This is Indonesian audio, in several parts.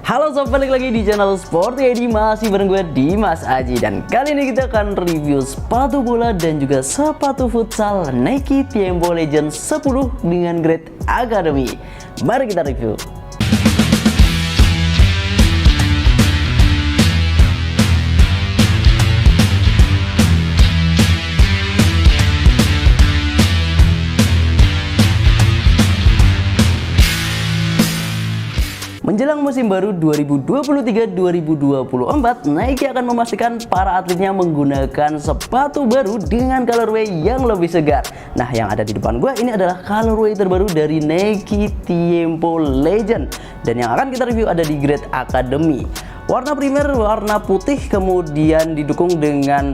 Halo sob, balik lagi di channel Sporty ID, masih bareng gue Dimas Aji. Dan kali ini kita akan review sepatu bola dan juga sepatu futsal Nike Tiempo Legend 10 dengan grade Academy. Mari kita review. Menjelang musim baru 2023-2024, Nike akan memastikan para atletnya menggunakan sepatu baru dengan colorway yang lebih segar. Nah, yang ada di depan gue ini adalah colorway terbaru dari Nike Tiempo Legend. Dan yang akan kita review ada di grade Academy. Warna primer warna putih, kemudian didukung dengan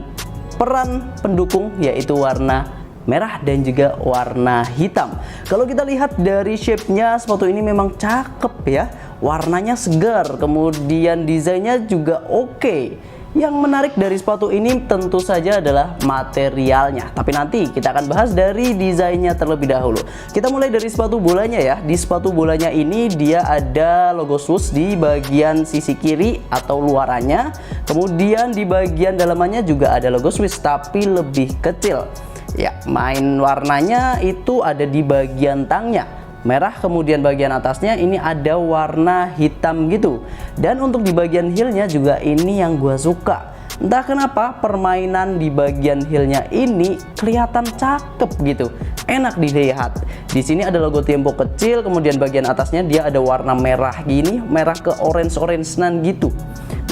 peran pendukung yaitu warna merah dan juga warna hitam. Kalau kita lihat dari shape-nya, sepatu ini memang cakep ya. Warnanya segar, kemudian desainnya juga oke. Yang menarik dari sepatu ini tentu saja adalah materialnya. Tapi nanti kita akan bahas dari desainnya terlebih dahulu. Kita mulai dari sepatu bolanya ya. Di sepatu bolanya ini dia ada logo swoosh di bagian sisi kiri atau luarannya. Kemudian di bagian dalamannya juga ada logo swoosh tapi lebih kecil. Ya, main warnanya itu ada di bagian tangnya merah, kemudian bagian atasnya ini ada warna hitam gitu. Dan untuk di bagian heelnya juga ini yang gua suka. Entah kenapa permainan di bagian heelnya ini kelihatan cakep gitu, enak dilihat. Di sini ada logo Tiempo kecil, kemudian bagian atasnya dia ada warna merah gini, merah ke orange-nan gitu.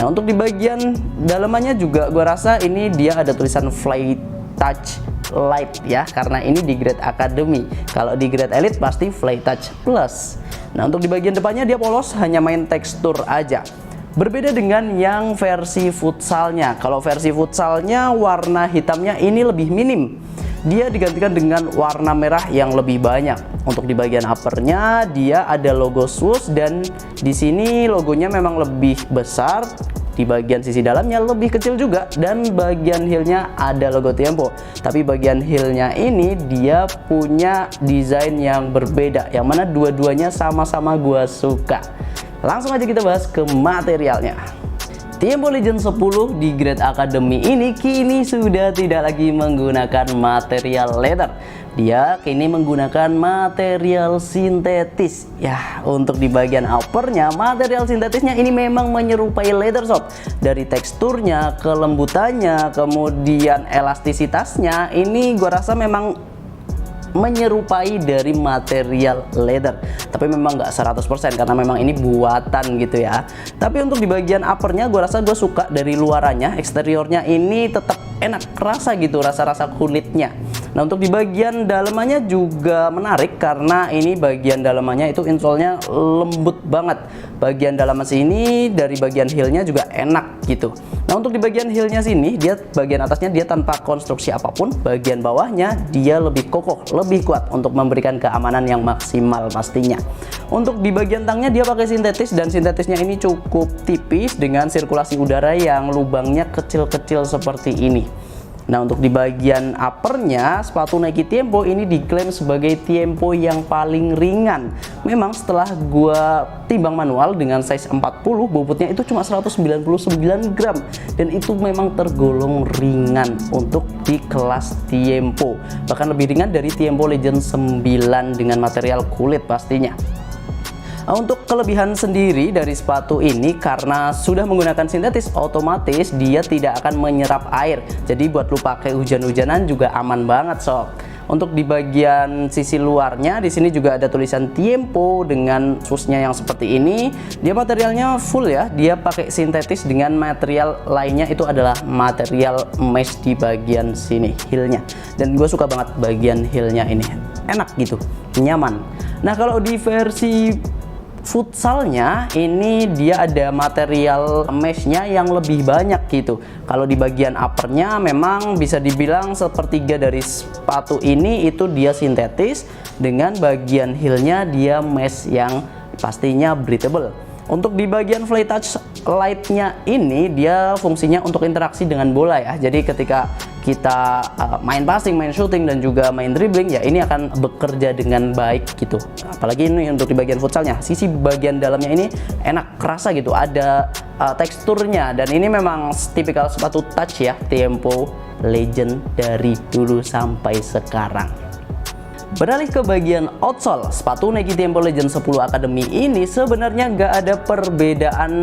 Nah, untuk di bagian dalamannya juga gua rasa ini dia ada tulisan Fly Touch Light ya, karena ini di grade Academy. Kalau di grade Elite pasti Fly Touch Plus. Nah, untuk di bagian depannya dia polos, hanya main tekstur aja. Berbeda dengan yang versi futsalnya. Kalau versi futsalnya warna hitamnya ini lebih minim. Dia digantikan dengan warna merah yang lebih banyak. Untuk di bagian uppernya dia ada logo swoosh dan di sini logonya memang lebih besar. Di bagian sisi dalamnya lebih kecil juga, dan bagian heelnya ada logo Tiempo. Tapi bagian heelnya ini dia punya desain yang berbeda, yang mana dua-duanya sama-sama gua suka. Langsung aja kita bahas ke materialnya. Tiempo Legend 10 di grade Academy ini kini sudah tidak lagi menggunakan material leather. Dia kini menggunakan material sintetis. Ya, untuk di bagian uppernya material sintetisnya ini memang menyerupai leather sob. Dari teksturnya, kelembutannya, kemudian elastisitasnya ini gua rasa memang menyerupai dari material leather, tapi memang nggak 100% karena memang ini buatan gitu ya. Tapi untuk di bagian uppernya gue rasa gue suka dari luarannya, eksteriornya ini tetap enak, kerasa gitu rasa-rasa kulitnya. Nah, untuk di bagian dalamannya juga menarik karena ini bagian dalamannya itu insolnya lembut banget. Bagian dalaman sini dari bagian heelnya juga enak gitu. Nah, untuk di bagian heelnya sini dia bagian atasnya dia tanpa konstruksi apapun, bagian bawahnya dia lebih kokoh, lebih kuat untuk memberikan keamanan yang maksimal pastinya. Untuk di bagian tangnya dia pakai sintetis dan sintetisnya ini cukup tipis dengan sirkulasi udara yang lubangnya kecil-kecil seperti ini. Nah, untuk di bagian uppernya sepatu Nike Tiempo ini diklaim sebagai Tiempo yang paling ringan. Memang setelah gua timbang manual dengan size 40, bobotnya itu cuma 199 gram dan itu memang tergolong ringan untuk di kelas Tiempo. Bahkan lebih ringan dari Tiempo Legend 9 dengan material kulit pastinya. Nah, untuk kelebihan sendiri dari sepatu ini karena sudah menggunakan sintetis, otomatis dia tidak akan menyerap air. Jadi buat lu pakai hujan-hujanan juga aman banget sob. Untuk di bagian sisi luarnya di sini juga ada tulisan Tiempo dengan swooshnya yang seperti ini. Dia materialnya full ya. Dia pakai sintetis dengan material lainnya itu adalah material mesh di bagian sini heelnya. Dan gue suka banget bagian heelnya ini. Enak gitu, nyaman. Nah, kalau di versi futsalnya ini dia ada material meshnya yang lebih banyak gitu. Kalau di bagian uppernya memang bisa dibilang sepertiga dari sepatu ini itu dia sintetis, dengan bagian heelnya dia mesh yang pastinya breathable. Untuk di bagian Fly Touch Lite-nya ini, dia fungsinya untuk interaksi dengan bola ya. Jadi ketika kita main passing, main shooting, dan juga main dribbling ya, ini akan bekerja dengan baik gitu. Apalagi ini untuk di bagian futsalnya, sisi bagian dalamnya ini enak, kerasa gitu, ada teksturnya. Dan ini memang tipikal sepatu touch ya, Tiempo Legend dari dulu sampai sekarang. Beralih ke bagian outsole, sepatu Nike Tiempo Legend 10 Academy ini sebenarnya nggak ada perbedaan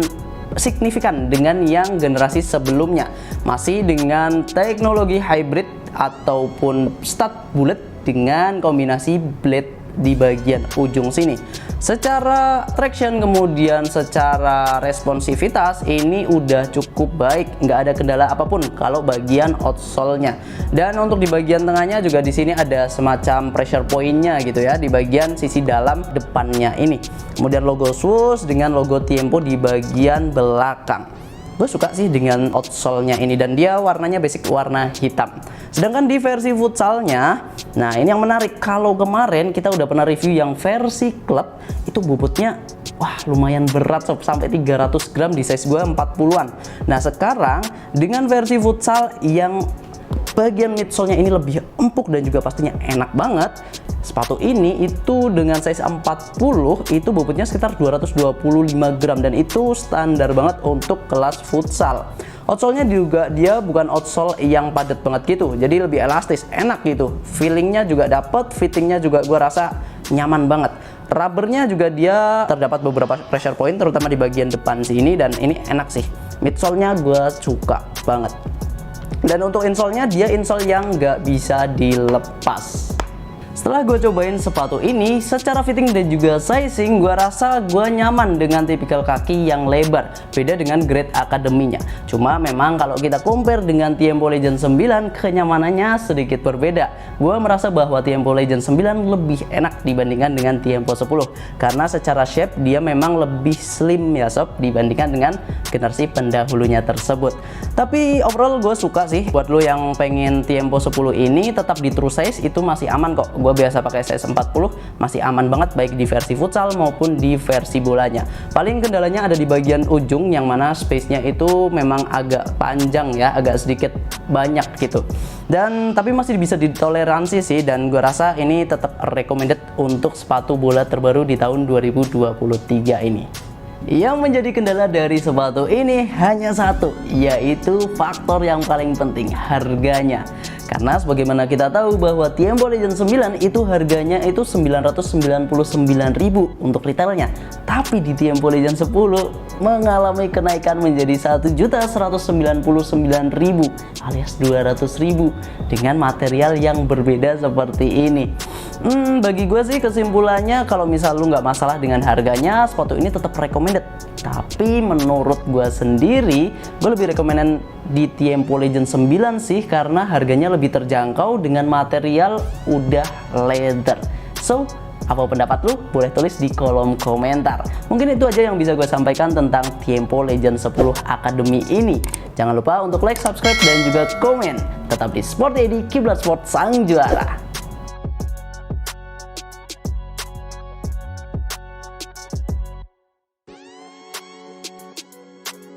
signifikan dengan yang generasi sebelumnya. Masih dengan teknologi hybrid ataupun stud bullet dengan kombinasi blade di bagian ujung sini. Secara traction kemudian secara responsivitas ini udah cukup baik, nggak ada kendala apapun kalau bagian outsole-nya. Dan untuk di bagian tengahnya juga di sini ada semacam pressure point-nya gitu ya, di bagian sisi dalam depannya ini. Kemudian logo swoosh dengan logo Tiempo di bagian belakang. Gue suka sih dengan outsole-nya ini, dan dia warnanya basic warna hitam. Sedangkan di versi futsalnya, nah ini yang menarik, kalau kemarin kita udah pernah review yang versi club, itu bobotnya wah lumayan berat sob, sampai 300 gram di size gue 40-an. Nah sekarang dengan versi futsal yang bagian midsole-nya ini lebih empuk dan juga pastinya enak banget, sepatu ini itu dengan size 40 itu bobotnya sekitar 225 gram, dan itu standar banget untuk kelas futsal. Outsole-nya juga dia bukan outsole yang padat banget gitu, jadi lebih elastis, enak gitu. Feelingnya juga dapet, fittingnya juga gue rasa nyaman banget. Rubbernya juga dia terdapat beberapa pressure point, terutama di bagian depan sini, dan ini enak sih. Midsole-nya gue suka banget. Dan untuk insole-nya, dia insole yang nggak bisa dilepas. Setelah gue cobain sepatu ini, secara fitting dan juga sizing, gue rasa gue nyaman dengan tipikal kaki yang lebar. Beda dengan grade akademinya. Cuma memang kalau kita compare dengan Tiempo Legend 9, kenyamanannya sedikit berbeda. Gue merasa bahwa Tiempo Legend 9 lebih enak dibandingkan dengan Tiempo 10. Karena secara shape, dia memang lebih slim ya sob, dibandingkan dengan generasi pendahulunya tersebut. Tapi overall gue suka sih. Buat lo yang pengen Tiempo 10 ini tetap di true size, itu masih aman kok. Gue biasa pakai size 40, masih aman banget baik di versi futsal maupun di versi bolanya. Paling kendalanya ada di bagian ujung, yang mana space-nya itu memang agak panjang ya, agak sedikit banyak gitu. Dan tapi masih bisa ditoleransi sih, dan gue rasa ini tetap recommended untuk sepatu bola terbaru di tahun 2023 ini. Yang menjadi kendala dari sepatu ini hanya satu, yaitu faktor yang paling penting, harganya. Karena sebagaimana kita tahu bahwa Tiempo Legend 9 itu harganya itu 999.000 untuk retailnya. Tapi di Tiempo Legend 10 mengalami kenaikan menjadi 1.199.000 alias 200.000 dengan material yang berbeda seperti ini. Bagi gue sih kesimpulannya, kalau misal lu nggak masalah dengan harganya, sepatu ini tetap recommended. Tapi menurut gue sendiri, gue lebih recommended di Tiempo Legend 9 sih, karena harganya lebih terjangkau dengan material udah leather. So, apa pendapat lu? Boleh tulis di kolom komentar. Mungkin itu aja yang bisa gue sampaikan tentang Tiempo Legend 10 Academy ini. Jangan lupa untuk like, subscribe, dan juga komen. Tetap di Sport Eddy, Kiblat Sport Sang Juara.